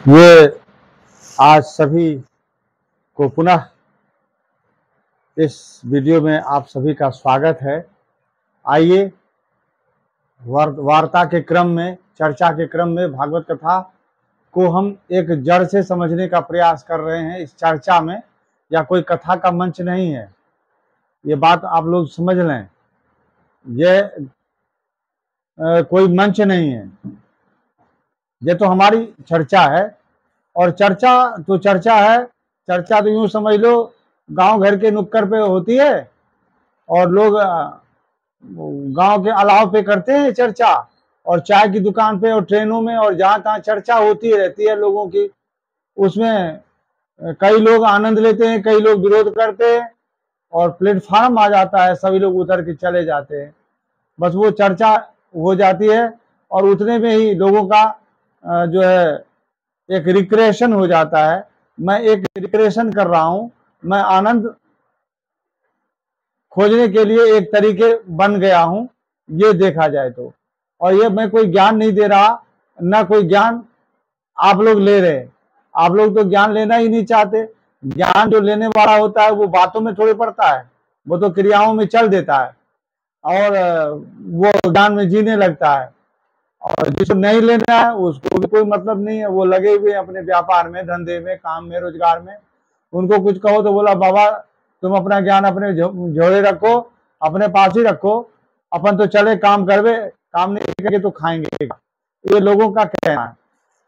ये आज सभी को पुनः इस वीडियो में आप सभी का स्वागत है। आइए वार्ता के क्रम में, चर्चा के क्रम में भागवत कथा को हम एक जड़ से समझने का प्रयास कर रहे हैं। इस चर्चा में या कोई कथा का मंच नहीं है, ये बात आप लोग समझ लें। ये कोई मंच नहीं है, ये तो हमारी चर्चा है। और चर्चा है। चर्चा तो यूं समझ लो गांव घर के नुक्कड़ पे होती है और लोग गांव के अलाव पे करते हैं चर्चा, और चाय की दुकान पे और ट्रेनों में और जहां तहां चर्चा होती रहती है लोगों की। उसमें कई लोग आनंद लेते हैं, कई लोग विरोध करते हैं, और प्लेटफार्म आ जाता है, सभी लोग उतर के चले जाते हैं। बस वो चर्चा हो जाती है और उतने में ही लोगों का जो है एक रिक्रिएशन हो जाता है। मैं एक रिक्रिएशन कर रहा हूं, मैं आनंद खोजने के लिए एक तरीके बन गया हूं, ये देखा जाए तो। और ये मैं कोई ज्ञान नहीं दे रहा, ना कोई ज्ञान आप लोग ले रहे हैं। आप लोग तो ज्ञान लेना ही नहीं चाहते। ज्ञान जो लेने वाला होता है वो बातों में थोड़ी पड़ता है, वो तो क्रियाओं में चल देता है और वो ज्ञान में जीने लगता है। और जिसको नहीं लेना है उसको भी कोई मतलब नहीं है, वो लगे हुए अपने व्यापार में, धंधे में, काम में, रोजगार में। उनको कुछ कहो तो बोला बाबा तुम अपना ज्ञान अपने झोले रखो, अपने पास ही रखो, अपन तो चले काम करवे, काम नहीं करके तो खाएंगे। ये लोगों का कहना है।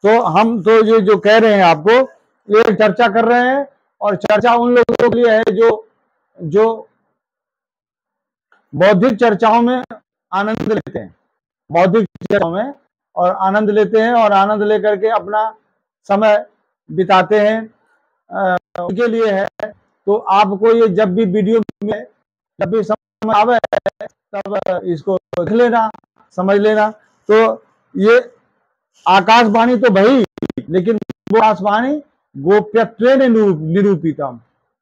तो हम तो ये जो कह रहे हैं आपको, ये चर्चा कर रहे हैं। और चर्चा उन लोगों के लिए है जो बौद्धिक चर्चाओं में आनंद लेते हैं, बौद्धिक चर्चाओं में और आनंद लेते हैं, और आनंद लेकर के अपना समय बिताते हैं, उनके लिए है। तो आपको ये जब भी वीडियो में जब भी समय आवे तब इसको देख लेना, समझ लेना। तो ये आकाशवाणी तो भाई, लेकिन वो आकाशवाणी गोप्यत्वेन निरूपितम,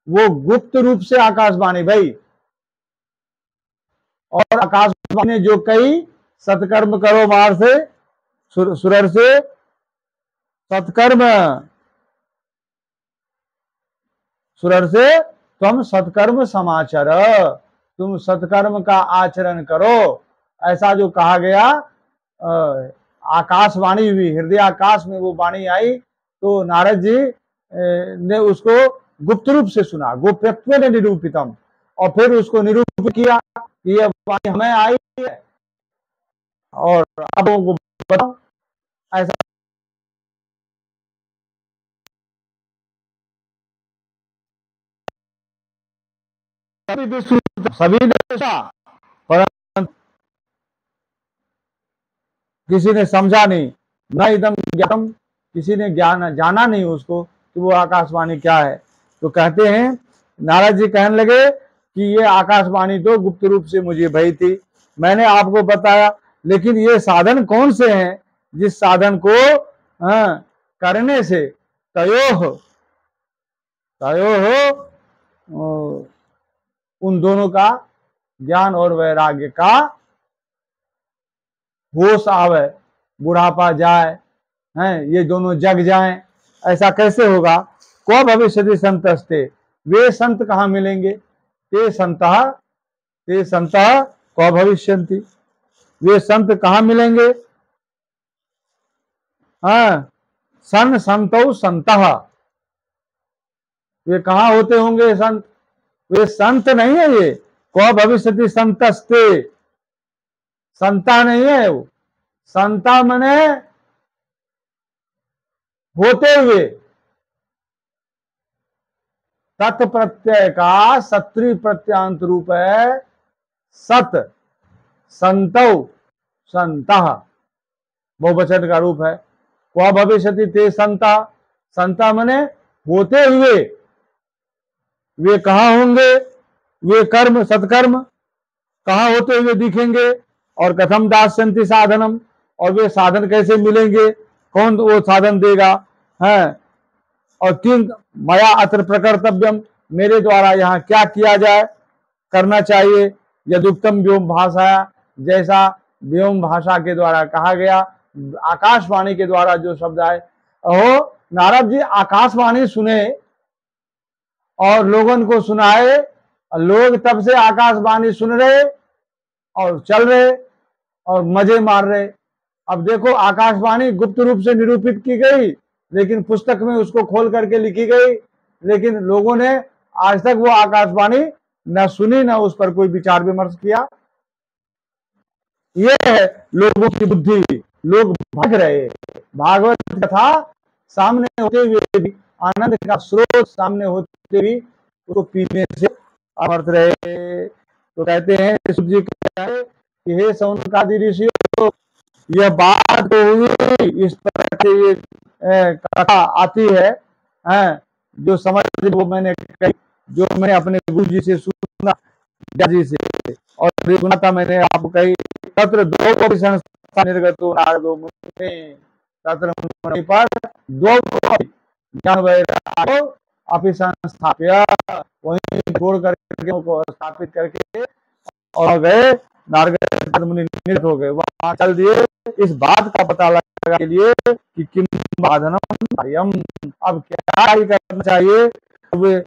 वो गुप्त रूप से आकाशवाणी भाई। और आकाशवाणी ने जो कही, सत्कर्म करो मार से सुरर से सत्कर्म, सुरर से तुम सत्कर्म समाचार, तुम सत्कर्म का आचरण करो, ऐसा जो कहा गया। आकाशवाणी हुई, हृदय आकाश में वो वाणी आई, तो नारद जी ने उसको गुप्त रूप से सुना, गोप्यत्व ने निरूपितम, और फिर उसको निरूपित किया कि ये वाणी हमें आई है और आप लोगों को बताओ। ऐसा सभी ने सोचा, परंतु किसी ने समझा नहीं, न इदम ज्ञातम, किसी ने ज्ञान जाना नहीं उसको कि वो आकाशवाणी क्या है। तो कहते हैं, नारद जी कहने लगे कि ये आकाशवाणी तो गुप्त रूप से मुझे भई थी, मैंने आपको बताया, लेकिन ये साधन कौन से हैं जिस साधन को करने से तयोह उन दोनों का, ज्ञान और वैराग्य का, होश आवे, बुढ़ापा जाए, हैं, ये दोनों जग जाएं। ऐसा कैसे होगा? को भविष्यति संतस्ते, वे संत कहाँ मिलेंगे? ते संतः को भविष्यन्ति, वे संत कहाँ मिलेंगे? हाँ, सन संतो संतः, वे कहाँ होते होंगे संत? वे संत नहीं है। ये को भविष्यति संतस्ते, संता नहीं है वो। संता मने होते हुए, तत् प्रत्यय का सत्री प्रत्यांत रूप है सत, संतौ संतः बहुवचन का रूप है। क्वा भविष्यति ते संता, संता मने होते हुए, वे कहाँ होंगे? वे कर्म सत्कर्म कहाँ होते हुए दिखेंगे? और कथम दास्यन्ति साधनम, और वे साधन कैसे मिलेंगे? कौन वो साधन देगा है? और किंग मया अत्र प्रकर्तव्यम, मेरे द्वारा यहाँ क्या किया जाए, करना चाहिए? यदुक्तम व्योम भाषा, जैसा व्योम भाषा के द्वारा कहा गया, आकाशवाणी के द्वारा जो शब्द आए, अहो नारद जी आकाशवाणी सुने और लोगों को सुनाए, लोग तब से आकाशवाणी सुन रहे और चल रहे और मजे मार रहे। अब देखो, आकाशवाणी गुप्त रूप से निरूपित की गई, लेकिन पुस्तक में उसको खोल करके लिखी गई, लेकिन लोगों ने आज तक वो आकाशवाणी न सुनी, न उस पर कोई विचार विमर्श किया। ये है लोगों की बुद्धि, लोग भाग रहे। भागवत कथा सामने होते हुए भी, आनंद का स्रोत सामने होते भी उसको पीने से अमर्थ रहे। तो कहते हैं सूत जी कि हे सौनकादि ऋषियों, यह बात तो हुई, इस तरह से ये कथा आती है, जो समझ वो मैंने कही, जो मैंने अपने गुरु जी से सुना, जी से, और सुना था मैंने आपको कही। तत्र दो संस्था निर्गत नारदो मुनि, तत्र मुनि पर दो ज्ञान वैराग्य अपि संस्थाप्य, वहीं छोड़ करके उनको स्थापित करके और गए, नारद मुनि निर्गत हो गए, वहां चल दिए। इस बात का पता लगाने के लिए कि किम बाधनम कार्यम, अब क्या ही करना चाहिए। वे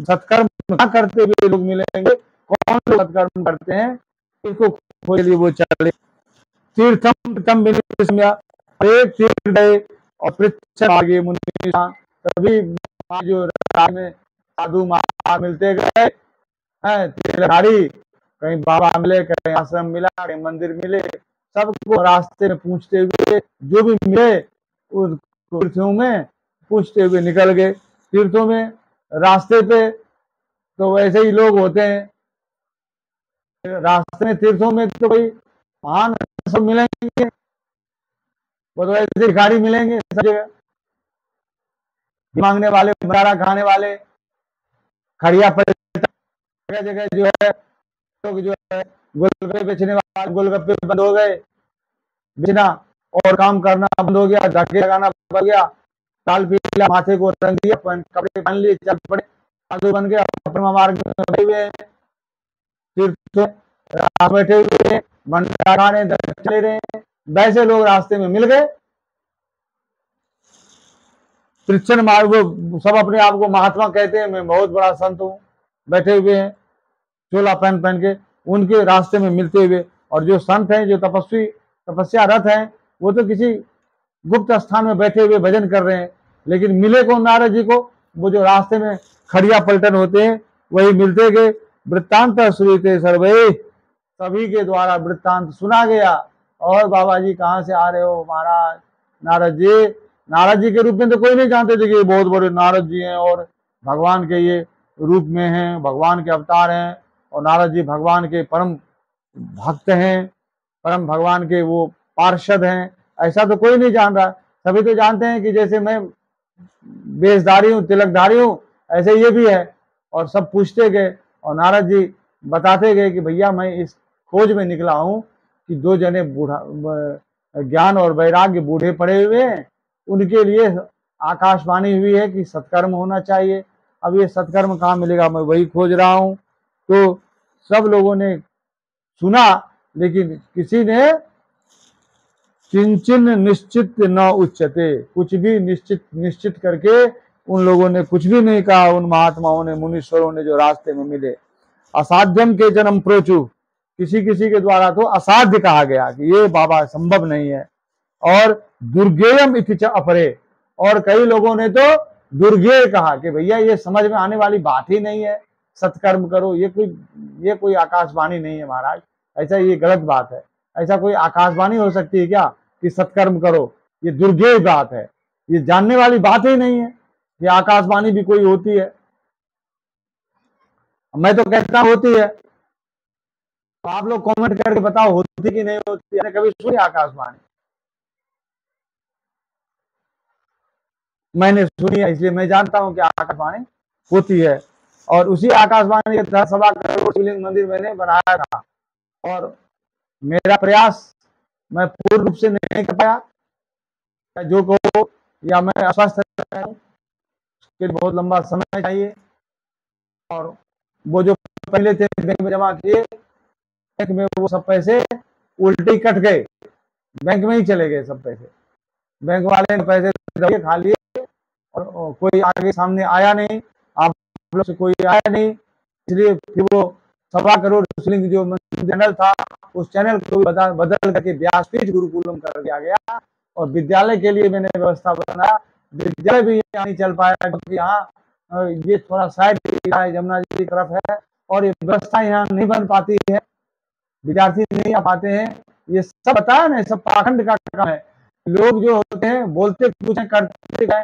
सत्कर्म ना करते हुए लोग मिलेंगे, कौन लोग सत्कर्म करते हैं, इसको खोज लिए वो चले। तीर्थम प्रथम एक तीर्थ गए और पृथ्वी आगे मुनि, तभी जो राह में साधु महात्मा मिलते गए, तीर्थधारी, कहीं बाबा मिले, कहीं आश्रम मिला, कहीं मंदिर मिले, सबको रास्ते में पूछते हुए, जो भी मिले उस तीर्थों में पूछते हुए निकल गए। तीर्थों में रास्ते पे तो वैसे ही लोग होते हैं, रास्ते में तीर्थों में तो कोई महान सब मिलेंगे, वो तो ऐसे भिखारी मिलेंगे सब जगह, मांगने वाले, भंडारा खाने वाले, खड़िया पर जगह जगह जो है लोग जो है गोलगप्पे बेचने वाले, गोलगप्पे बंद हो गए बेचना, और काम करना बंद हो गया, धक्के लगाना बंद हो गया, ताल पीला माथे को रंग दिया, कपड़े पहन लिए, चल पड़े, साधु बन गया, अपने मार्ग में बैठे हुए हैं, तीर्थ बैठे हुए हैं, भंडारा खाने चले रहे हैं। वैसे लोग रास्ते में मिल गए, कृष्ण मार्ग, सब अपने आप को महात्मा कहते हैं, मैं बहुत बड़ा संत हूँ, बैठे हुए हैं चोला पहन पहन के, उनके रास्ते में मिलते हुए। और जो संत हैं, जो तपस्वी तपस्या रथ हैं, वो तो किसी गुप्त स्थान में बैठे हुए भजन कर रहे हैं, लेकिन मिले कौन नारद जी को, वो जो रास्ते में खड़िया पलटन होते हैं वही मिलते गए। वृत्तांत श्रुते सर्वे, सभी के द्वारा वृत्तांत सुना गया। और बाबा जी कहाँ से आ रहे हो महाराज? नारद जी के रूप में तो कोई नहीं जानते थे कि ये बहुत बड़े नारद जी हैं और भगवान के ये रूप में हैं, भगवान के अवतार हैं, और नारद जी भगवान के परम भक्त हैं, परम भगवान के वो पार्षद हैं, ऐसा तो कोई नहीं जान रहा। सभी तो जानते हैं कि जैसे मैं वेशधारी हूँ, तिलकधारी हूँ, ऐसे ये भी है। और सब पूछते गए और नारद जी बताते गए कि भैया मैं इस खोज में निकला हूँ कि दो जने बूढ़ा ज्ञान और वैराग्य बूढ़े पड़े हुए हैं, उनके लिए आकाशवाणी हुई है कि सत्कर्म होना चाहिए। अब ये सत्कर्म कहाँ मिलेगा, मैं वही खोज रहा हूँ। तो सब लोगों ने सुना, लेकिन किसी ने किंचन निश्चित न उच्चते, कुछ भी निश्चित करके उन लोगों ने कुछ भी नहीं कहा। उन महात्माओं ने, मुनीश्वरों ने जो रास्ते में मिले, असाध्यम के जन्म प्रोचु, किसी किसी के द्वारा तो असाध्य कहा गया कि ये बाबा संभव नहीं है, और दुर्गेयम इति च अपरे, और कई लोगों ने तो दुर्गेय कहा कि भैया ये समझ में आने वाली बात ही नहीं है, सत्कर्म करो, ये कोई आकाशवाणी नहीं है महाराज, ऐसा ये गलत बात है, ऐसा कोई आकाशवाणी हो सकती है क्या कि सत्कर्म करो? ये दुर्गेय बात है, ये जानने वाली बात ही नहीं है, ये आकाशवाणी भी कोई होती है। मैं तो कहता होती है, तो आप लोग कमेंट करके बताओ होती कि नहीं होती है। कभी सुनी आकाशवाणी? मैंने सुनी है, इसलिए मैं जानता हूं कि आकाशवाणी होती है। और उसी आकाशवाणी के 10.25 शिवलिंग मंदिर मैंने बनाया था, और मेरा प्रयास मैं पूर्ण रूप से नहीं कर पाया, जो को या मैं अस्वस्थ हूं, उसके बहुत लंबा समय चाहिए। और वो जो पहले थे बैंक में जमा किए, बैंक में वो सब पैसे उल्टे कट गए, बैंक में ही चले गए सब पैसे, बैंक वाले ने पैसे दवाई खा लिए और कोई आगे सामने आया नहीं, आप लोग से कोई आया नहीं, इसलिए फिर वो 1.25 करोड़ शिवलिंग जो चैनल था उस चैनल को बदल करके व्यासपीठ गुरुकुलम कर दिया गया और विद्यालय के लिए मैंने व्यवस्था बनाया। विद्यालय भी यहाँ नहीं चल पाया क्योंकि यहाँ ये थोड़ा साइड यमुना जी की तरफ है और ये व्यवस्था यहाँ नहीं बन पाती है, विद्यार्थी नहीं आ पाते हैं। ये सब पता है ना, सब पाखंड का काम है। लोग जो होते हैं बोलते कुछ करते हैं,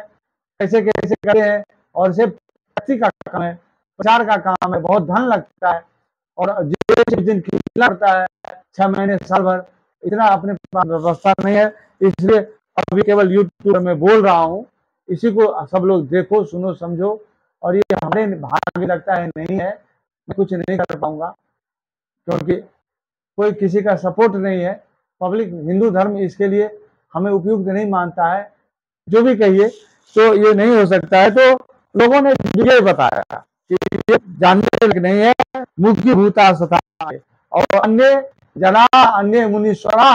कैसे कैसे करते हैं और सिर्फ का काम है, प्रचार का काम है, बहुत धन लगता है और जिस दिन खिलाना पड़ता है 6 महीने साल भर, इतना अपने पास व्यवस्था नहीं है। इसलिए अभी केवल यूट्यूब में बोल रहा हूँ, इसी को सब लोग देखो, सुनो, समझो। और ये हमारे भाग्य लगता है नहीं है, मैं कुछ नहीं कर पाऊंगा क्योंकि कोई किसी का सपोर्ट नहीं है। पब्लिक हिंदू धर्म इसके लिए हमें उपयुक्त नहीं मानता है, जो भी कहिए तो ये नहीं हो सकता है। तो लोगों ने ये बताया कि ये जानने लायक नहीं है, मुख्य भूता सता और अन्य जना अन्य मुनीश्वरा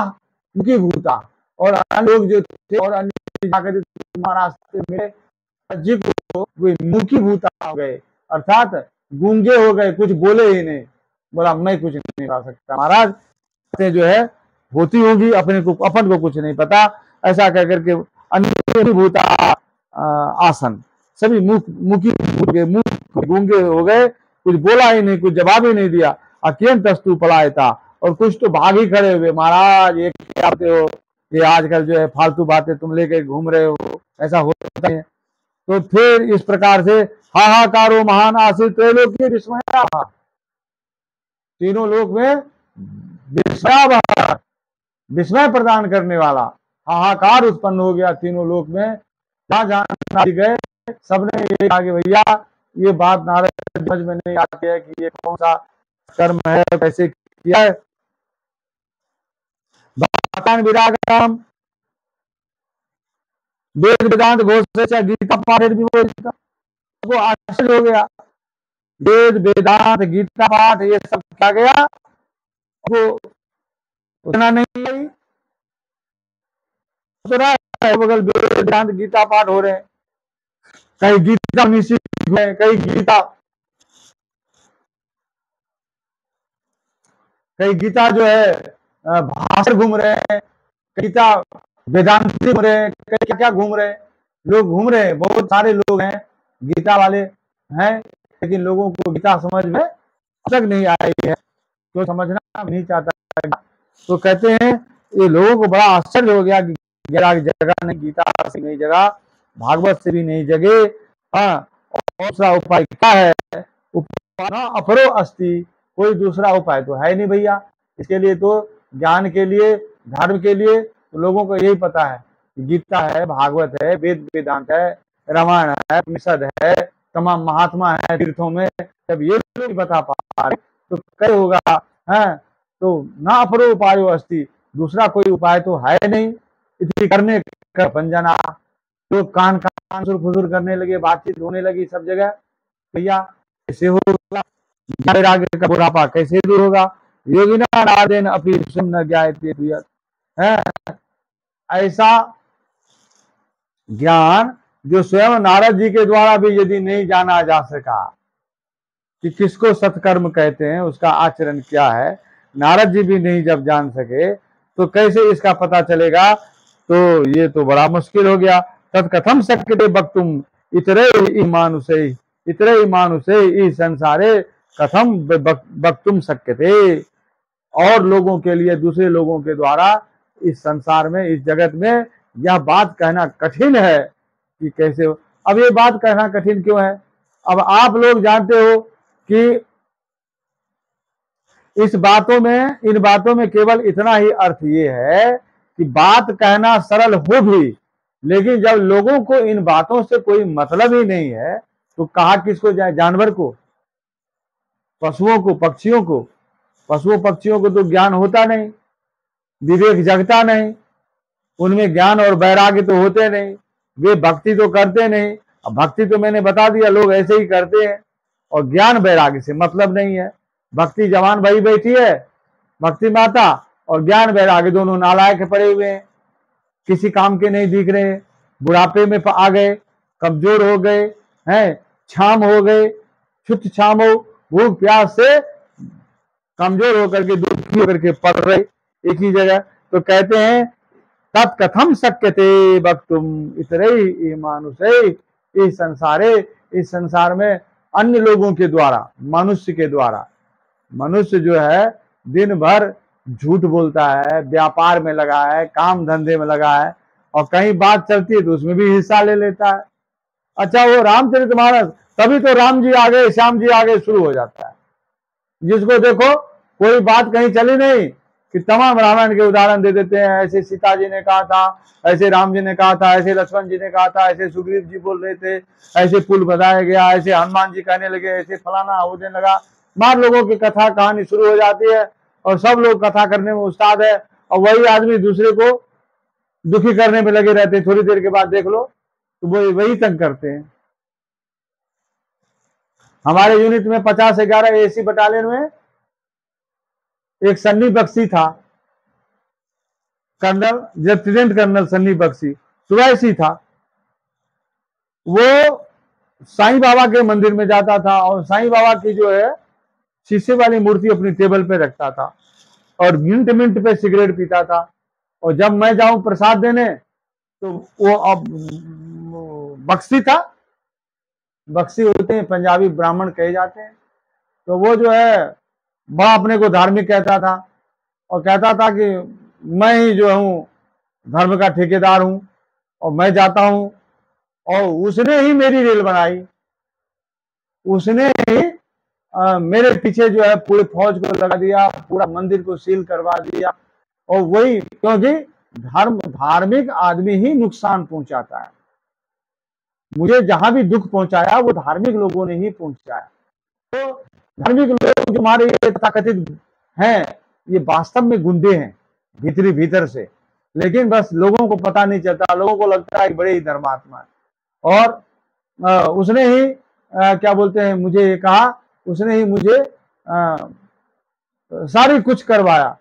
मुख्य भूता, और अन्य लोग जो थे और अन्य जाकर महाराष्ट्र में जी को मुखी भूता हो गए, अर्थात गूंगे हो गए, कुछ बोले ही नहीं। बोला मैं कुछ नहीं कर सकता महाराज, जो है होती होगी, अपने को अपन को कुछ नहीं पता, ऐसा कह करके अन्य भूता आसन सभी मुखी मुंह गूंगे हो गए, कुछ बोला ही नहीं, कुछ जवाब ही नहीं दिया। अत्यंत अस्तु पलाय था और कुछ तो भाग ही खड़े हुए, महाराज ये क्या आते हो, ये आजकल जो है फालतू बातें तुम लेके घूम रहे हो, ऐसा होता है। तो फिर इस प्रकार से हाहाकारो महान आसित त्रैलोक्य विस्मया, तीनों लोक में विस्मय प्रदान करने वाला हाहाकार उत्पन्न हो गया तीनों लोक में। जहां जहां गए सबने ये कहा कि भैया ये बात नारद समझ में नहीं आती है कि ये कौन सा कर्म है, कैसे किया है। विरागम वेद वेदांत घोष गीता पाठ को आश्चर्य हो गया। वेद वेदांत गीता पाठ ये सब क्या गया, वो उतना नहीं बगल वेद वेदांत गीता पाठ हो रहे हैं, कहीं गीता निश्चित है, कहीं गीता जो है भाषण घूम रहे हैं, गीता वेदांति घूम रहे हैं, कहीं क्या घूम रहे हैं, लोग घूम रहे हैं, बहुत सारे लोग हैं गीता वाले हैं, लेकिन लोगों को गीता समझ में अब तक नहीं आई है, तो समझना नहीं चाहता। तो कहते हैं ये लोगों को बड़ा आश्चर्य हो गया कि जगह नहीं, गीता से नहीं जगह, भागवत से भी नहीं जगे। हाँ, और दूसरा उपाय क्या है, उपाय अपरो अस्ति, कोई दूसरा उपाय तो है नहीं भैया। इसके लिए तो ज्ञान के लिए, धर्म के लिए तो लोगों को यही पता है, गीता है, भागवत है, वेद वेदांत है, रामायण है, उपनिषद है, तमाम महात्मा है तीर्थों में, जब ये लोग बता पा रहे तो क्या होगा। है तो ना अपरो उपायो अस्ति, दूसरा कोई उपाय तो है नहीं। इतनी करने का पंजना, तो कान फुसुर करने लगे, बातचीत होने लगी सब जगह, भैया कैसे होगा वैराग्य का बुढ़ापा, कैसे दूर होगा। योगिना नादेन अपि सुन्न ज्ञायते है, ऐसा ज्ञान जो स्वयं नारद जी के द्वारा भी यदि नहीं जाना जा सका कि किसको सत्कर्म कहते हैं, उसका आचरण क्या है, नारद जी भी नहीं जब जान सके तो कैसे इसका पता चलेगा। तो ये तो बड़ा मुश्किल हो गया। तत्कथम शक्यते वक्तुम इतरे मानुषे इस संसारे कथम वक्तुम शक्यते, और लोगों के लिए, दूसरे लोगों के द्वारा इस संसार में, इस जगत में यह बात कहना कठिन है कि कैसे हो। अब ये बात कहना कठिन क्यों है, अब आप लोग जानते हो कि इन बातों में केवल इतना ही अर्थ ये है कि बात कहना सरल हो भी, लेकिन जब लोगों को इन बातों से कोई मतलब ही नहीं है तो कहा किसको जाए, जानवर को, पशुओं को, पक्षियों को। पशुओं पक्षियों को तो ज्ञान होता नहीं, विवेक जगता नहीं, उनमें ज्ञान और वैराग्य तो होते नहीं, वे भक्ति तो करते नहीं। अब भक्ति तो मैंने बता दिया, लोग ऐसे ही करते हैं, और ज्ञान वैराग्य से मतलब नहीं है। भक्ति जवान भाई बैठी है, भक्ति माता, और ज्ञान वैराग्य दोनों नालायक पड़े हुए हैं, किसी काम के नहीं दिख रहे हैं। बुढ़ापे में आ गए, कमजोर हो गए हैं, छाम हो गए, छुत छाम हो, भूख प्यास से कमजोर होकर के दुखी होकर के पड़ रहे एक ही जगह। तो कहते हैं तत्कथम शक्यते वक्तुम इतरे मानुषे, इस संसारे, इस संसार में अन्य लोगों के द्वारा, मनुष्य के द्वारा, मनुष्य जो है दिन भर झूठ बोलता है, व्यापार में लगा है, काम धंधे में लगा है, और कहीं बात चलती है तो उसमें भी हिस्सा ले लेता है। अच्छा वो रामचरितमानस, तभी तो राम जी आ गए, श्याम जी आ गए शुरू हो जाता है। जिसको देखो कोई बात कहीं चली नहीं कि तमाम रामायण के उदाहरण दे देते हैं, ऐसे सीता जी ने कहा था, ऐसे राम जी ने कहा था, ऐसे लक्ष्मण जी ने कहा था, ऐसे सुग्रीव जी बोल रहे थे, ऐसे पुल बताया गया, ऐसे हनुमान जी कहने लगे, ऐसे फलाना होने लगा। बार लोगों की कथा कहानी शुरू हो जाती है और सब लोग कथा करने में उस्ताद है, और वही आदमी दूसरे को दुखी करने में लगे रहते हैं। थोड़ी देर के बाद देख लो तो वो वही तंग करते हैं। हमारे यूनिट में 50-11 एसी बटालियन में एक सन्नी बख्शी था, colonel, lieutenant colonel Sunny Bakshi, सुरैसी था। वो साईं बाबा के मंदिर में जाता था और साईं बाबा की जो है शीशे वाली मूर्ति अपनी टेबल पे रखता था और मिनट मिनट पे सिगरेट पीता था। और जब मैं जाऊं प्रसाद देने तो वो अब बख्शी था, बख्शी होते हैं पंजाबी ब्राह्मण कहे जाते हैं। तो वो जो है बड़ा अपने को धार्मिक कहता था और कहता था कि मैं ही जो हूँ धर्म का ठेकेदार हूँ और मैं जाता हूँ। और उसने ही मेरी रेल बनाई, उसने ही मेरे पीछे जो है पूरे फौज को लगा दिया, पूरा मंदिर को सील करवा दिया। और वही, क्योंकि धार्मिक आदमी ही नुकसान पहुंचाता है। मुझे जहां भी दुख पहुंचाया वो धार्मिक लोगों ने ही पहुंचाया। तो धार्मिक लोग जो हमारे ये तथाकथित हैं, ये वास्तव में गुंडे हैं भीतरी भीतर से, लेकिन बस लोगों को पता नहीं चलता, लोगों को लगता है बड़े ही धर्मात्मा है। और उसने ही क्या बोलते हैं, मुझे ये कहा, उसने ही मुझे सारी कुछ करवाया,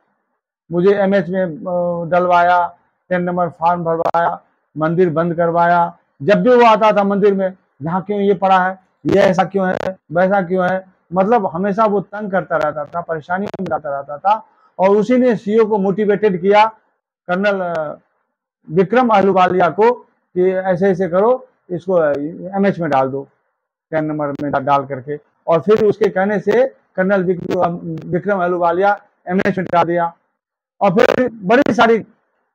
मुझे एमएच में डलवाया, 10 नंबर फॉर्म भरवाया, मंदिर बंद करवाया। जब भी वो आता था मंदिर में, यहाँ क्यों ये पड़ा है, ये ऐसा क्यों है, वैसा क्यों है, मतलब हमेशा वो तंग करता रहता था, परेशानी में जाता रहता था। और उसी ने सीओ को मोटिवेटेड किया, कर्नल विक्रम अहलूवालिया को, कि ऐसे ऐसे करो, इसको एमएच में डाल दो, 10 नंबर में डाल करके। और फिर उसके कहने से कर्नल विक्रम अहलूवालिया एमएच में डाल दिया। और फिर बड़ी सारी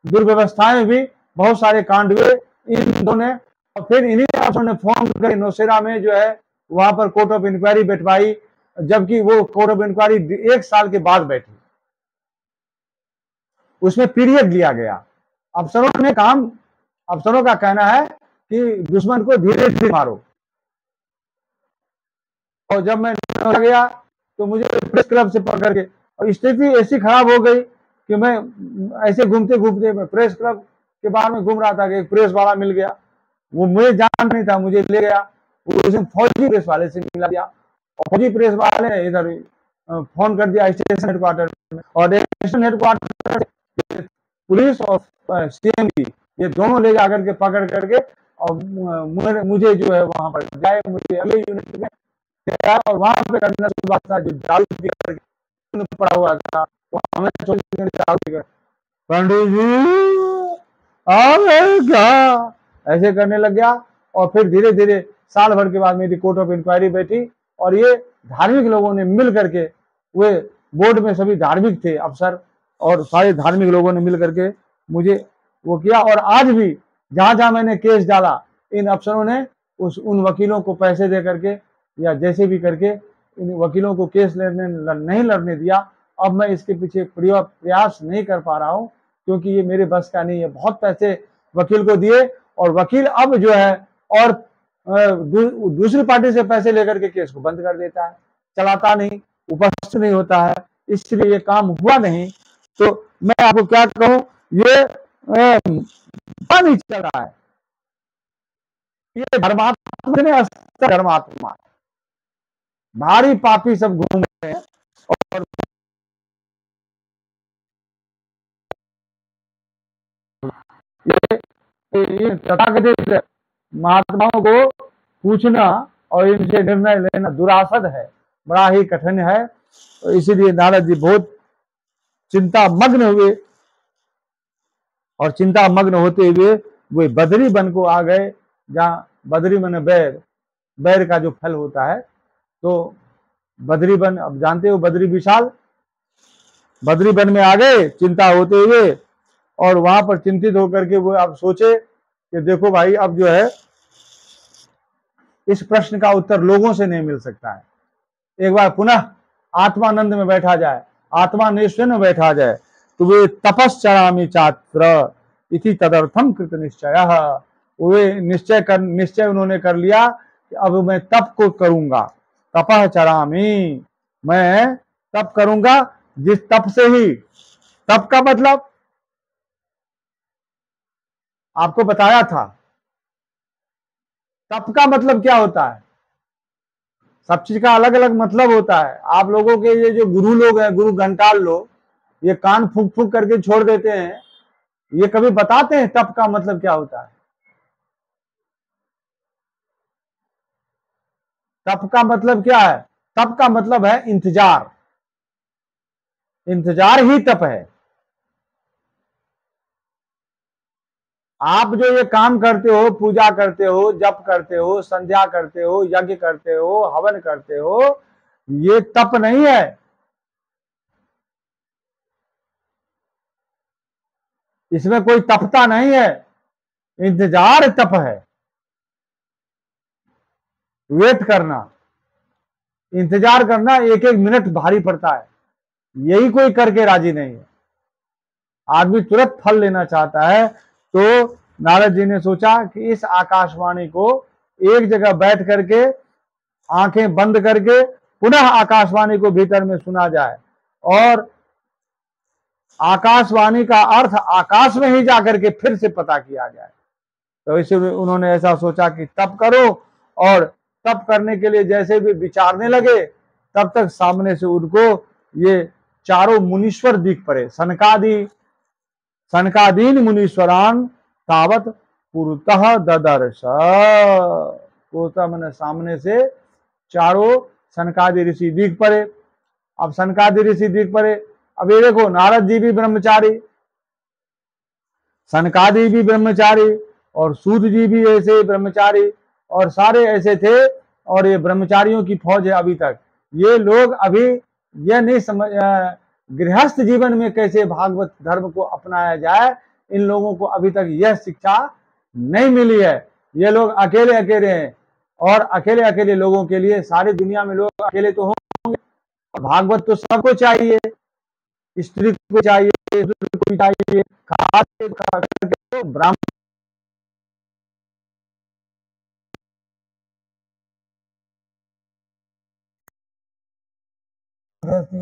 दुर्व्यवस्थाएं हुई, बहुत सारे कांड हुए इन दोनों ने। और फिर इन्हीं अफसरों ने फोन करके नौशेरा में जो है वहां पर कोर्ट ऑफ इंक्वायरी बैठवाई, जबकि वो कोर्ट ऑफ इंक्वायरी 1 साल के बाद बैठी, उसमें पीरियड लिया गया। अफसरों का कहना है कि दुश्मन को धीरे धीरे मारो। और जब मैं गया तो मुझे प्रेस क्लब से पकड़ के, और स्थिति ऐसी खराब हो गई कि मैं ऐसे घूमते घूमते प्रेस क्लब के बाहर में घूम रहा था कि एक प्रेस वाला मिल गया, वो मुझे जान नहीं था, मुझे ले गया, उसने फौजी प्रेस वाले से मिला दिया। और फौजी प्रेस वाले ने इधर फोन कर दिया स्टेशन हेडक्वार्टर में, और स्टेशन हेडक्वार्टर पुलिस और सीएम की, ये दोनों ले जाकर के पकड़ करके और मुझे जो है वहां पर जाए, मुझे अगले यूनिट में गया। और वहां पे कर्नल सुभाष जो दारू पी करके पड़ा हुआ था, वो हमें पंडित जी आ गए क्या, ऐसे करने लग गया। और फिर धीरे धीरे साल भर के बाद मेरी कोर्ट ऑफ इंक्वायरी बैठी, और ये धार्मिक लोगों ने मिल करके, वे बोर्ड में सभी धार्मिक थे अफसर, और सारे धार्मिक लोगों ने मिल करके मुझे वो किया। और आज भी जहां जहां मैंने केस डाला, इन अफसरों ने उन वकीलों को पैसे दे करके या जैसे भी करके इन वकीलों को केस नहीं लड़ने दिया। अब मैं इसके पीछे प्रयास नहीं कर पा रहा हूं, क्योंकि ये मेरे बस का नहीं है। बहुत पैसे वकील को दिए, और वकील अब जो है और दूसरी पार्टी से पैसे लेकर के केस को बंद कर देता है, चलाता नहीं, उपस्थित नहीं होता है, इसलिए ये काम हुआ नहीं। तो मैं आपको क्या कहूं, ये नहीं चल रहा है, ये धर्मात्मा भारी पापी सब घूम रहे हैं। और ये इन तथाकथित महात्माओं को पूछना और इनसे निर्णय लेना दुरासद है, बड़ा ही कठिन है। तो इसीलिए नारद जी बहुत चिंता मग्न हुए और चिंता मग्न होते हुए वे बद्री वन को आ गए, जहाँ बद्री मन बैर, बैर का जो फल होता है। तो बद्री वन, अब जानते हो बद्री विशाल, बद्री वन में आ गए चिंता होते हुए, और वहां पर चिंतित होकर के वो अब सोचे कि देखो भाई, अब जो है इस प्रश्न का उत्तर लोगों से नहीं मिल सकता है, एक बार पुनः आत्मानंद में बैठा जाए, आत्मान्वेषण में बैठा जाए। तो वे तपश्चरामि चात्र इति तदर्थम कृत निश्चय, वे निश्चय उन्होंने कर लिया कि अब मैं तप को करूंगा। तपः चरामि, मैं तप करूंगा, जिस तप से ही, तप का मतलब आपको बताया था, तप का मतलब क्या होता है, सब चीज का अलग अलग मतलब होता है। आप लोगों के ये जो गुरु लोग हैं, गुरु घंटाल लोग, ये कान फूंक फूंक करके छोड़ देते हैं, ये कभी बताते हैं तप का मतलब क्या होता है? तप का मतलब क्या है? तप का मतलब है इंतजार, इंतजार ही तप है। आप जो ये काम करते हो, पूजा करते हो, जप करते हो, संध्या करते हो, यज्ञ करते हो, हवन करते हो, ये तप नहीं है। इसमें कोई तपता नहीं है, इंतजार तप है, वेट करना, इंतजार करना। एक एक मिनट भारी पड़ता है, यही कोई करके राजी नहीं है। आदमी तुरंत फल लेना चाहता है। तो नारद जी ने सोचा कि इस आकाशवाणी को एक जगह बैठ करके, आंखें बंद करके, पुनः आकाशवाणी को भीतर में सुना जाए, और आकाशवाणी का अर्थ आकाश में ही जाकर के फिर से पता किया जाए। तो इसलिए उन्होंने ऐसा सोचा कि तप करो, और तप करने के लिए जैसे भी विचारने लगे, तब तक सामने से उनको ये चारों मुनीश्वर दिख पड़े। सनकादीन मुनीश्वरान तावत पुरतः ददर्श, पुरतः मैंने सामने से चारों सनकादि ऋषि दिख पड़े। अब सनकादि ऋषि दिख पड़े, अब ये देखो नारद जी भी ब्रह्मचारी, सनकादि भी ब्रह्मचारी, और सूत जी भी ऐसे ब्रह्मचारी, और सारे ऐसे थे, और ये ब्रह्मचारियों की फौज है अभी तक। ये लोग अभी यह नहीं समझ, गृहस्थ जीवन में कैसे भागवत धर्म को अपनाया जाए, इन लोगों को अभी तक यह शिक्षा नहीं मिली है। ये लोग अकेले अकेले हैं, और अकेले अकेले लोगों के लिए, सारी दुनिया में लोग अकेले तो होंगे, भागवत तो सबको चाहिए, स्त्री को चाहिए, को चाहिए, खास ब्राह्मण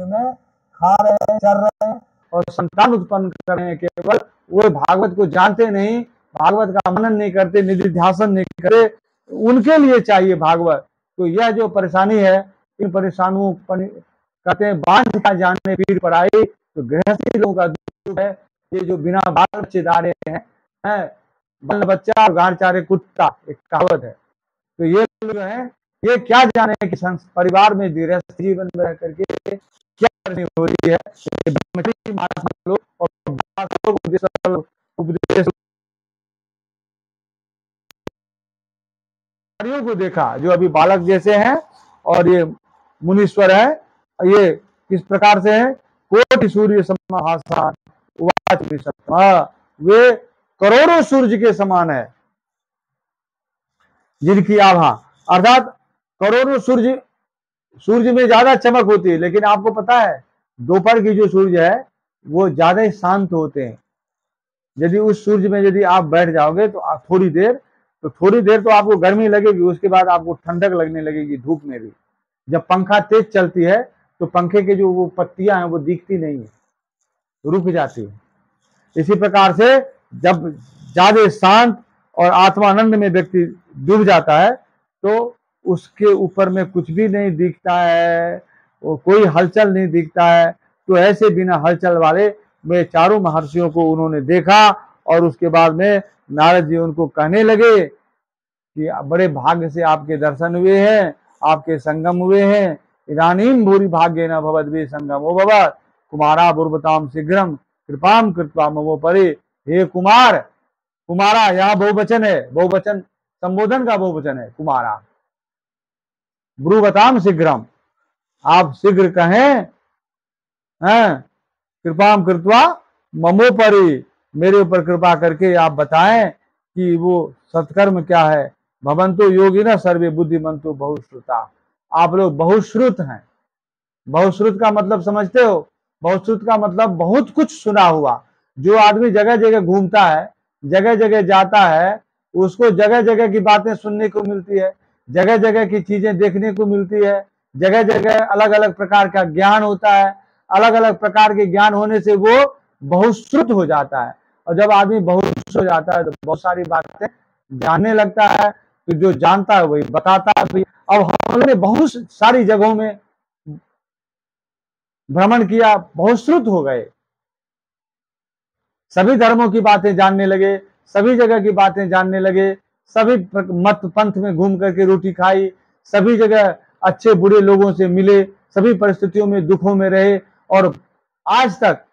में खा रहे हैं, चल रहे हैं, और संतान उत्पन्न कर रहे हैं, केवल वो भागवत को जानते नहीं, भागवत का मनन नहीं करते, निधिध्यासन नहीं करते, उनके लिए चाहिए भागवत। तो यह जो परेशानी है, इन परेशानियों कहते हैं बांध का जाने पीर पड़ाई, तो गृहस्थी लोगों का दुख है। ये जो बिना बाल बच्चे दारे हैं, बाल बच्चा और गांड चारे कुत्ता, एक कहावत है। तो ये लोग हैं, ये क्या जाने कि परिवार में गृहस्थ जीवन में रह करके क्या करनी हो रही है। उपदेश को देखा जो अभी बालक जैसे हैं, और ये मुनीश्वर है, ये किस प्रकार से है, कोटि सूर्य समाहासान, वे करोड़ों सूर्य के समान है जिनकी आभा, अर्थात करोड़ों सूर्य में ज्यादा चमक होती है, लेकिन आपको पता है दोपहर की जो सूर्य है वो ज्यादा शांत होते हैं। यदि उस सूर्य में यदि आप बैठ जाओगे तो थोड़ी देर तो आपको गर्मी लगेगी, उसके बाद आपको ठंडक लगने लगेगी धूप में भी। जब पंखा तेज चलती है तो पंखे के जो वो पत्तियां हैं वो दिखती नहीं है, रुक जाती है। इसी प्रकार से जब ज्यादा शांत और आत्मानंद में व्यक्ति डूब जाता है तो उसके ऊपर में कुछ भी नहीं दिखता है, वो कोई हलचल नहीं दिखता है। तो ऐसे बिना हलचल वाले में चारों महर्षियों को उन्होंने देखा, और उसके बाद में नारद जी उनको कहने लगे कि बड़े भाग्य से आपके दर्शन हुए हैं, आपके संगम हुए हैं। इदानीम भूरि भाग्य न भवद्भि संगम ओ भव कुमारा बुर्बताम शीघ्रम कृपाम कृत्वा ममो परे। हे कुमार, कुमारा यहाँ बहुवचन है, बहुवचन संबोधन का बहुवचन है कुमारा। ब्रुवताम शीघ्रम, आप शीघ्र कहें, कृपाम कृत्वा ममो परि, मेरे ऊपर कृपा करके आप बताएं कि वो सत्कर्म क्या है। भवंतो योगिनः सर्वे बुद्धिमंतो बहुश्रुता, आप लोग बहुश्रुत हैं। बहुश्रुत का मतलब समझते हो? बहुश्रुत का मतलब बहुत कुछ सुना हुआ। जो आदमी जगह जगह घूमता है, जगह जगह जाता है, उसको जगह जगह की बातें सुनने को मिलती है, जगह जगह की चीजें देखने को मिलती है, जगह जगह अलग अलग प्रकार का ज्ञान होता है। अलग अलग प्रकार के ज्ञान होने से वो बहुश्रुत हो जाता है, और जब आदमी बहुश्रुत हो जाता है तो बहुत सारी बातें जानने लगता है। तो जो जानता है वही बताता है। अब हमने बहुत सारी जगहों में भ्रमण किया, बहुश्रुत हो गए, सभी धर्मों की बातें जानने लगे, सभी जगह की बातें जानने लगे, सभी मत पंथ में घूम करके रोटी खाई, सभी जगह अच्छे बुरे लोगों से मिले, सभी परिस्थितियों में दुखों में रहे, और आज तक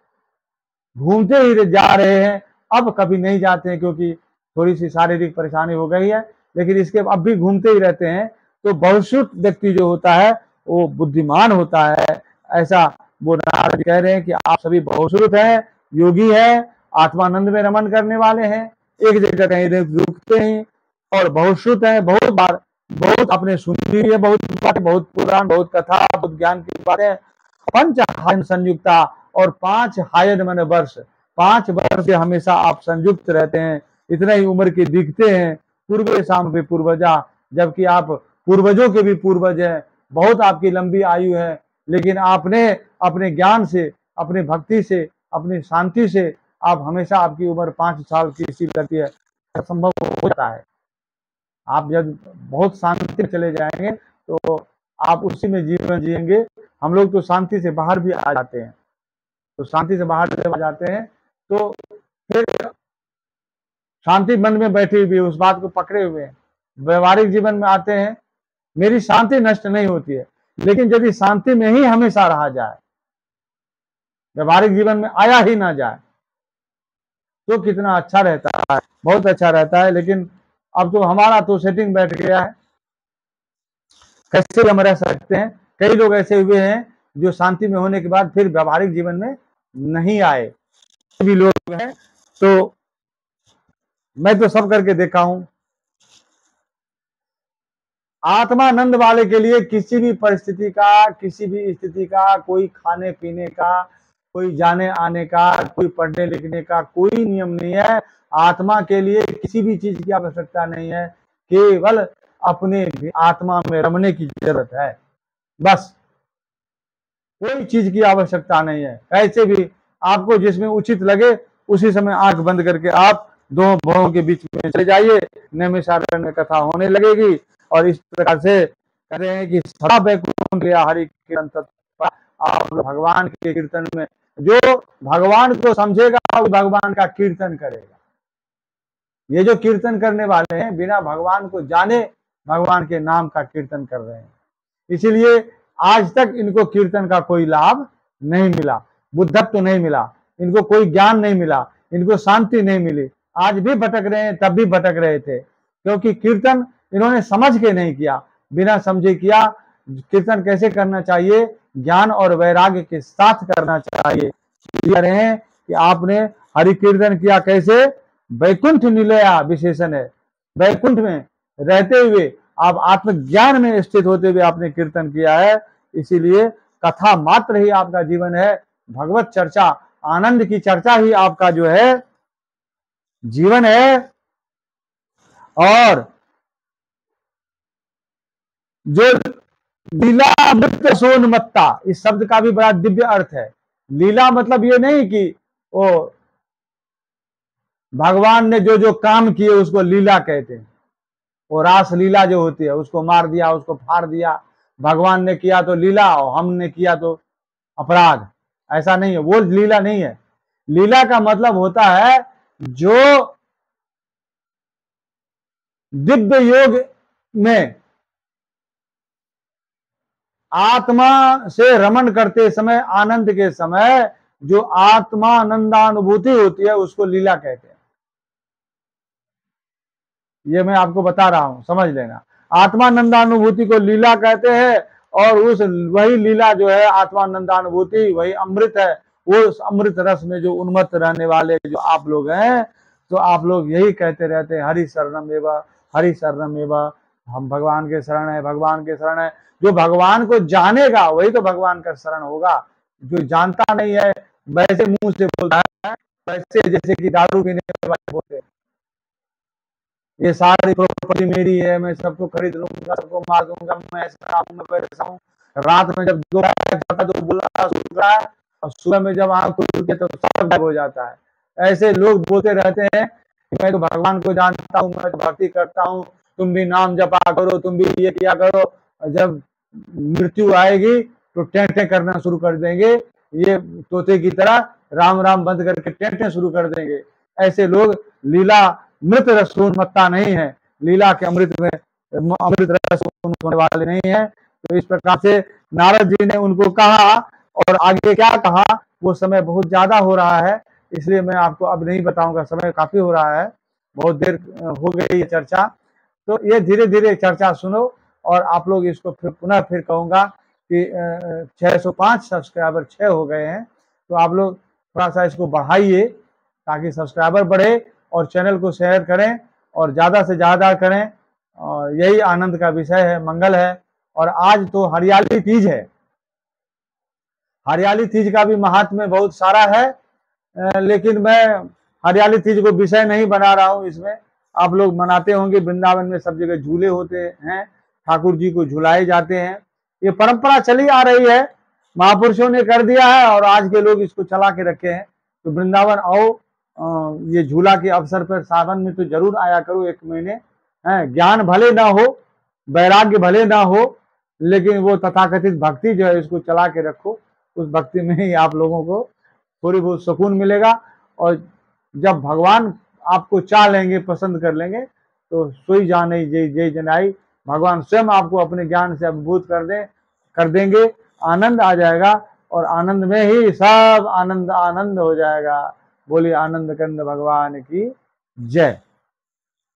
घूमते ही जा रहे हैं। अब कभी नहीं जाते हैं क्योंकि थोड़ी सी शारीरिक परेशानी हो गई है, लेकिन इसके अब भी घूमते ही रहते हैं। तो बहुश्रुत व्यक्ति जो होता है वो बुद्धिमान होता है, ऐसा वो नारद कह रहे हैं कि आप सभी बहुश्रुत हैं, योगी है, आत्मानंद में रमन करने वाले हैं, एक जगह कहीं रुकते हैं, और बहुश्रुत हैं, बहुत बार बहुत आपने सुनी है, बहुत बातें, बहुत पुराण, बहुत कथा, बहुत ज्ञान की बातें। पंच हायन संयुक्ता, और 5 हायन मन वर्ष, 5 वर्ष से हमेशा आप संयुक्त रहते हैं, इतने ही उम्र के दिखते हैं। पूर्व शाम पे पूर्वजा, जबकि आप पूर्वजों के भी पूर्वज हैं, बहुत आपकी लंबी आयु है, लेकिन आपने अपने ज्ञान से, अपनी भक्ति से, अपनी शांति से आप हमेशा, आपकी उम्र 5 साल की इसी रहती है, संभव हो जाता है। आप जब बहुत शांति में चले जाएंगे तो आप उसी में जीवन जिएंगे। हम लोग तो शांति से बाहर भी आ जाते हैं, तो शांति से बाहर जब आ जाते हैं तो फिर शांति मन में बैठी हुई उस बात को पकड़े हुए हैं, व्यवहारिक जीवन में आते हैं, मेरी शांति नष्ट नहीं होती है। लेकिन यदि शांति में ही हमेशा रहा जाए, व्यवहारिक जीवन में आया ही ना जाए, तो कितना अच्छा रहता है, बहुत अच्छा रहता है। लेकिन अब तो हमारा तो सेटिंग बैठ गया है, कैसे हम रह सकते हैं। कई लोग ऐसे हुए हैं जो शांति में होने के बाद फिर व्यवहारिक जीवन में नहीं आए, भी लोग हैं। तो मैं तो सब करके देखा हूं। आत्मानंद वाले के लिए किसी भी परिस्थिति का, किसी भी स्थिति का, कोई खाने पीने का, कोई जाने आने का, कोई पढ़ने लिखने का कोई नियम नहीं है। आत्मा के लिए किसी भी चीज की आवश्यकता नहीं है, केवल अपने आत्मा में रमने की जरूरत है, बस। कोई चीज की आवश्यकता नहीं है। ऐसे भी आपको जिसमें उचित लगे उसी समय आंख बंद करके आप दो भवों के बीच में चले जाइए, नैमिषारण्य कथा होने लगेगी। और इस प्रकार से कह रहे हैं कि सदा वैकुंठ हरि कीर्तन तत्पर, आप भगवान के कीर्तन में, जो भगवान को समझेगा वो भगवान का कीर्तन करेगा। ये जो कीर्तन करने वाले हैं बिना भगवान को जाने भगवान के नाम का कीर्तन कर रहे हैं, इसीलिए आज तक इनको कीर्तन का कोई लाभ नहीं मिला, बुद्धत्व नहीं मिला, इनको कोई ज्ञान नहीं मिला, इनको शांति नहीं मिली। आज भी भटक रहे हैं, तब भी भटक रहे थे, क्योंकि कीर्तन इन्होंने समझ के नहीं किया, बिना समझे किया। कीर्तन कैसे करना चाहिए? ज्ञान और वैराग्य के साथ करना चाहिए। कह रहे हैं कि आपने हरि कीर्तन किया कैसे? वैकुंठ निलया विशेषण है, वैकुंठ में रहते हुए आप आत्मज्ञान में स्थित होते हुए आपने कीर्तन किया है। इसीलिए कथा मात्र ही आपका जीवन है, भगवत चर्चा, आनंद की चर्चा ही आपका जो है जीवन है। और जो लीला मृत सोनमत्ता, इस शब्द का भी बड़ा दिव्य अर्थ है। लीला मतलब ये नहीं कि वो भगवान ने जो जो काम किए उसको लीला कहते हैं। वो रास लीला जो होती है, उसको मार दिया, उसको फाड़ दिया, भगवान ने किया तो लीला और हमने किया तो अपराध, ऐसा नहीं है, वो लीला नहीं है। लीला का मतलब होता है जो दिव्य योग में आत्मा से रमण करते समय, आनंद के समय जो आत्मानंदानुभूति होती है उसको लीला कहते हैं। ये मैं आपको बता रहा हूं, समझ लेना। आत्मानंदानुभूति को लीला कहते हैं, और उस वही लीला जो है आत्मानंदानुभूति, वही अमृत है। वो उस अमृत रस में जो उन्मत्त रहने वाले जो आप लोग हैं, तो आप लोग यही कहते रहते हैं, हरि शरणम एवं, हरि शरणम एवं, हम भगवान के शरण है, भगवान के शरण है। जो भगवान को जानेगा वही तो भगवान का शरण होगा। जो जानता नहीं है वैसे मुंह से बोलता है, वैसे जैसे कि दारू पीने वाले बोलते हैं, ये सारी प्रॉपर्टी मेरी है, मैं सबको खरीद लूंगा, सबको मार दूंगा, मैं ऐसा हूं, मैं वैसा हूं। रात में जब दो जाता तो बोला सुन रहा है, और सुबह में जब आंख खुलती है तो सब गायब हो जाता है। ऐसे लोग बोलते रहते हैं कि मैं तो भगवान को जानता हूँ, मैं तो भक्ति करता हूँ, तुम भी नाम जपा करो, तुम भी ये किया करो। जब मृत्यु आएगी तो टेंटे करना शुरू कर देंगे, ये तोते की तरह राम राम बंद करके टेंटे शुरू कर देंगे। ऐसे लोग लीला मृत रसोन्मत्ता नहीं है, लीला के अमृत में अमृत रस होने वाले नहीं है। तो इस प्रकार से नारद जी ने उनको कहा, और आगे क्या कहा वो समय बहुत ज्यादा हो रहा है, इसलिए मैं आपको अब नहीं बताऊंगा, समय काफी हो रहा है, बहुत देर हो गई ये चर्चा। तो ये धीरे धीरे चर्चा सुनो, और आप लोग इसको फिर फिर कहूंगा कि 605 सब्सक्राइबर 6 हो गए हैं, तो आप लोग थोड़ा सा इसको बढ़ाइए ताकि सब्सक्राइबर बढ़े, और चैनल को शेयर करें और ज्यादा से ज्यादा करें। और यही आनंद का विषय है, मंगल है। और आज तो हरियाली तीज है, हरियाली तीज का भी महात्म्य बहुत सारा है, लेकिन मैं हरियाली तीज को विषय नहीं बना रहा हूं। इसमें आप लोग मनाते होंगे, वृंदावन में सब जगह झूले होते हैं, ठाकुर जी को झुलाए जाते हैं, ये परंपरा चली आ रही है, महापुरुषों ने कर दिया है और आज के लोग इसको चला के रखे हैं। तो वृंदावन आओ, ये झूला के अवसर पर सावन में तो जरूर आया करो, 1 महीने है। ज्ञान भले ना हो, वैराग्य भले ना हो, लेकिन वो तथाकथित भक्ति जो है इसको चला के रखो। उस भक्ति में ही आप लोगों को थोड़ी बहुत सुकून मिलेगा, और जब भगवान आपको चाह लेंगे, पसंद कर लेंगे, तो सोई जाने जय जय जनाई, भगवान स्वयं आपको अपने ज्ञान से अभिभूत कर देंगे, आनंद आ जाएगा, और आनंद में ही सब आनंद आनंद हो जाएगा। बोलिए आनंद कंद भगवान की जय।